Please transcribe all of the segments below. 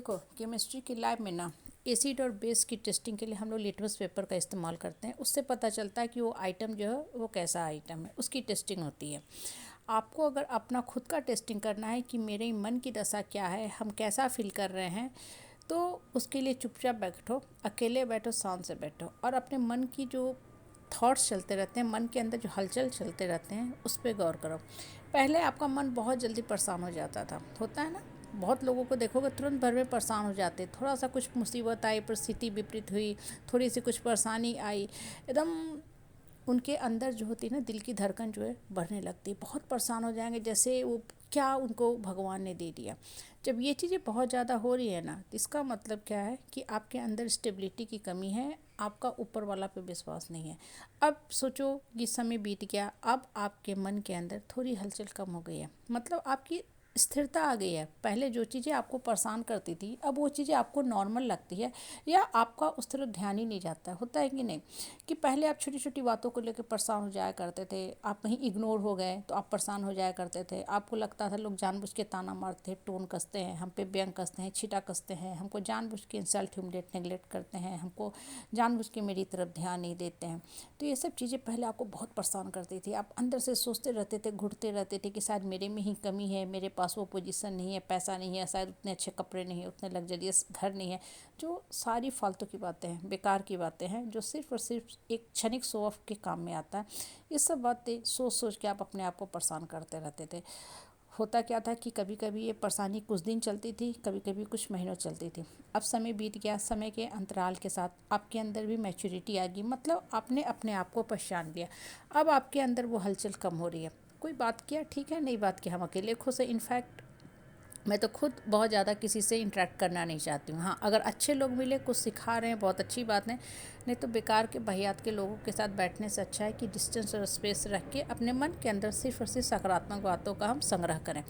देखो, केमिस्ट्री की लैब में ना एसिड और बेस की टेस्टिंग के लिए हम लोग लिटमस पेपर का इस्तेमाल करते हैं। उससे पता चलता है कि वो आइटम जो है वो कैसा आइटम है, उसकी टेस्टिंग होती है। आपको अगर अपना खुद का टेस्टिंग करना है कि मेरे मन की दशा क्या है, हम कैसा फील कर रहे हैं, तो उसके लिए चुपचाप बैठो, अकेले बैठो, शांत से बैठो और अपने मन की जो थॉट्स चलते रहते हैं, मन के अंदर जो हलचल चलते रहते हैं, उस पर गौर करो। पहले आपका मन बहुत जल्दी परेशान हो जाता था, होता है ना। बहुत लोगों को देखोगे तुरंत भर में परेशान हो जाते, थोड़ा सा कुछ मुसीबत आई, परिस्थिति विपरीत हुई, थोड़ी सी कुछ परेशानी आई, एकदम उनके अंदर जो होती है ना, दिल की धड़कन जो है बढ़ने लगती है, बहुत परेशान हो जाएंगे, जैसे वो क्या उनको भगवान ने दे दिया। जब ये चीज़ें बहुत ज़्यादा हो रही है ना, तो इसका मतलब क्या है कि आपके अंदर स्टेबिलिटी की कमी है, आपका ऊपर वाला पे विश्वास नहीं है। अब सोचो कि समय बीत गया, अब आपके मन के अंदर थोड़ी हलचल कम हो गई है, मतलब आपकी स्थिरता आ गई है। पहले जो चीज़ें आपको परेशान करती थी, अब वो चीज़ें आपको नॉर्मल लगती है, या आपका उस तरफ ध्यान ही नहीं जाता है। होता है कि नहीं, कि पहले आप छोटी छोटी बातों को लेकर परेशान हो जाया करते थे, आप कहीं इग्नोर हो गए तो आप परेशान हो जाया करते थे, आपको लगता था लोग जानबूझ के ताना मारते हैं, टोन कसते हैं, हम पे व्यंग कसते हैं, छीटा कसते हैं, हमको जानबूझ के इंसल्ट ह्यूमिलेट नेगलेक्ट करते हैं, हमको जानबूझ के मेरी तरफ ध्यान नहीं देते हैं। तो ये सब चीज़ें पहले आपको बहुत परेशान करती थी, आप अंदर से सोचते रहते थे, घुटते रहते थे कि शायद मेरे में ही कमी है, मेरे पास वो पोजीशन नहीं है, पैसा नहीं है, शायद उतने अच्छे कपड़े नहीं है, उतने लग्जरियस घर नहीं है। जो सारी फालतू की बातें हैं, बेकार की बातें हैं, जो सिर्फ और सिर्फ एक क्षणिक शो ऑफ के काम में आता है। ये सब बातें सोच सोच के आप अपने आप को परेशान करते रहते थे। होता क्या था कि कभी कभी ये परेशानी कुछ दिन चलती थी, कभी कभी कुछ महीनों चलती थी। अब समय बीत गया, समय के अंतराल के साथ आपके अंदर भी मैच्योरिटी आ गई, मतलब आपने अपने आप को पहचान लिया। अब आपके अंदर वो हलचल कम हो रही है। कोई बात किया ठीक है, नहीं बात किया हम अकेले खुश है। इनफैक्ट मैं तो खुद बहुत ज़्यादा किसी से इंटरेक्ट करना नहीं चाहती हूँ। हाँ, अगर अच्छे लोग मिले, कुछ सिखा रहे हैं, बहुत अच्छी बात है, नहीं तो बेकार के बहियात के लोगों के साथ बैठने से अच्छा है कि डिस्टेंस और स्पेस रख के अपने मन के अंदर सिर्फ और सिर्फ सकारात्मक बातों का हम संग्रह करें।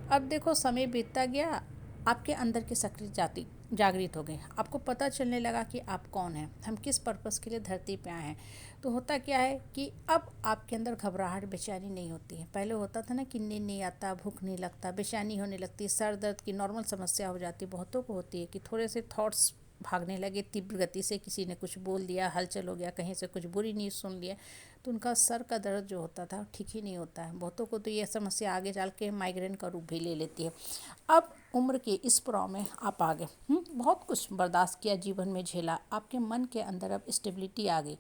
अब देखो, समय बीतता गया, आपके अंदर की सक्रिय जाति जागृत हो गई, आपको पता चलने लगा कि आप कौन हैं, हम किस पर्पस के लिए धरती पे आए हैं। तो होता क्या है कि अब आपके अंदर घबराहट, बेचैनी नहीं होती है। पहले होता था ना कि नींद नहीं आता, भूख नहीं लगता, बेचैनी होने लगती, सर दर्द की नॉर्मल समस्या हो जाती, बहुतों को होती है कि थोड़े से थॉट्स भागने लगे तीव्र गति से, किसी ने कुछ बोल दिया, हलचल हो गया, कहीं से कुछ बुरी न्यूज़ सुन लिया, तो उनका सर का दर्द जो होता था ठीक ही नहीं होता है। बहुतों को तो ये समस्या आगे चल के माइग्रेन का रूप भी ले लेती है। अब उम्र के इस पड़ाव में आप आ गए, बहुत कुछ बर्दाश्त किया, जीवन में झेला, आपके मन के अंदर अब स्टेबिलिटी आ गई।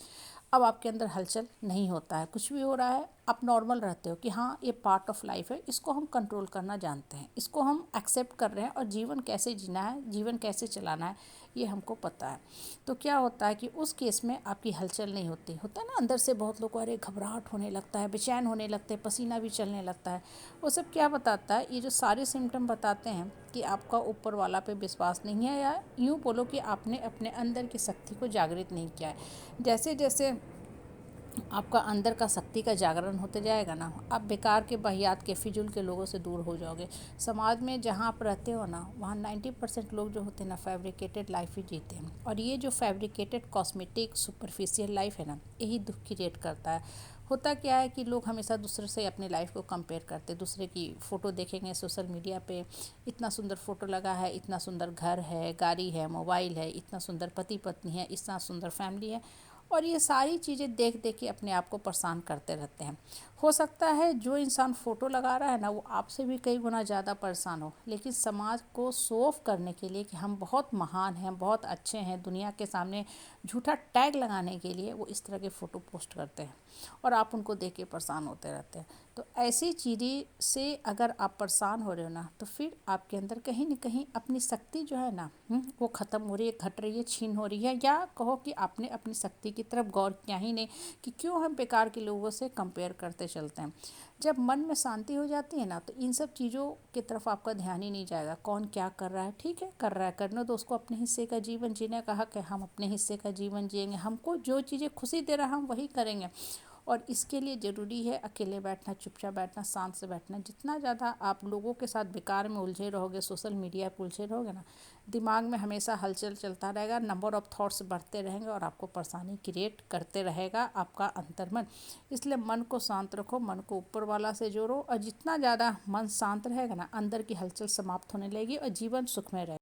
अब आपके अंदर हलचल नहीं होता है, कुछ भी हो रहा है आप नॉर्मल रहते हो कि हाँ ये पार्ट ऑफ लाइफ है, इसको हम कंट्रोल करना जानते हैं, इसको हम एक्सेप्ट कर रहे हैं, और जीवन कैसे जीना है, जीवन कैसे चलाना है, ये हमको पता है। तो क्या होता है कि उस केस में आपकी हलचल नहीं होती। होता है ना, अंदर से बहुत लोग को अरे घबराहट होने लगता है, बेचैन होने लगते हैं, पसीना भी चलने लगता है। वो सब क्या बताता है, ये जो सारे सिम्टम बताते हैं कि आपका ऊपर वाला पे विश्वास नहीं है, या यूँ बोलो कि आपने अपने अंदर की शक्ति को जागृत नहीं किया है। जैसे जैसे आपका अंदर का शक्ति का जागरण होते जाएगा ना, आप बेकार के बहियात के फिजूल के लोगों से दूर हो जाओगे। समाज में जहाँ आप रहते हो ना, वहाँ 90% लोग जो होते हैं ना, फैब्रिकेटेड लाइफ ही जीते हैं, और ये जो फैब्रिकेटेड कॉस्मेटिक सुपरफिशियल लाइफ है ना, यही दुख क्रिएट करता है। होता क्या है कि लोग हमेशा दूसरे से अपनी लाइफ को कंपेयर करते हैं। दूसरे की फ़ोटो देखेंगे सोशल मीडिया पे, इतना सुंदर फ़ोटो लगा है, इतना सुंदर घर है, गाड़ी है, मोबाइल है, इतना सुंदर पति पत्नी है, इतना सुंदर फैमिली है, और ये सारी चीज़ें देख देख के अपने आप को परेशान करते रहते हैं। हो सकता है जो इंसान फ़ोटो लगा रहा है ना, वो आपसे भी कई गुना ज़्यादा परेशान हो, लेकिन समाज को शो ऑफ करने के लिए कि हम बहुत महान हैं, बहुत अच्छे हैं, दुनिया के सामने झूठा टैग लगाने के लिए वो इस तरह के फ़ोटो पोस्ट करते हैं, और आप उनको देख के परेशान होते रहते हैं। तो ऐसी चीज़ें से अगर आप परेशान हो रहे हो ना, तो फिर आपके अंदर कहीं ना कहीं अपनी शक्ति जो है ना, वो ख़त्म हो रही है, घट रही है, छीन हो रही है, या कहो कि आपने अपनी शक्ति की तरफ गौर किया ही नहीं कि क्यों हम बेकार के लोगों से कंपेयर करते चलते हैं। जब मन में शांति हो जाती है ना, तो इन सब चीज़ों की तरफ आपका ध्यान ही नहीं जाएगा। कौन क्या कर रहा है, ठीक है कर रहा है, करने दो उसको, अपने हिस्से का जीवन जीने का हक है, हम अपने हिस्से का जीवन जिएंगे, हमको जो चीज़ें खुशी दे रहा है हम वही करेंगे। और इसके लिए ज़रूरी है अकेले बैठना, चुपचाप बैठना, शांत से बैठना। जितना ज़्यादा आप लोगों के साथ बेकार में उलझे रहोगे, सोशल मीडिया पर उलझे रहोगे ना, दिमाग में हमेशा हलचल चलता रहेगा, नंबर ऑफ़ थॉट्स बढ़ते रहेंगे, और आपको परेशानी क्रिएट करते रहेगा आपका अंतर्मन। इसलिए मन को शांत रखो, मन को ऊपर वाला से जोड़ो, और जितना ज़्यादा मन शांत रहेगा ना, अंदर की हलचल समाप्त होने लगेगी और जीवन सुखमय रहेगा।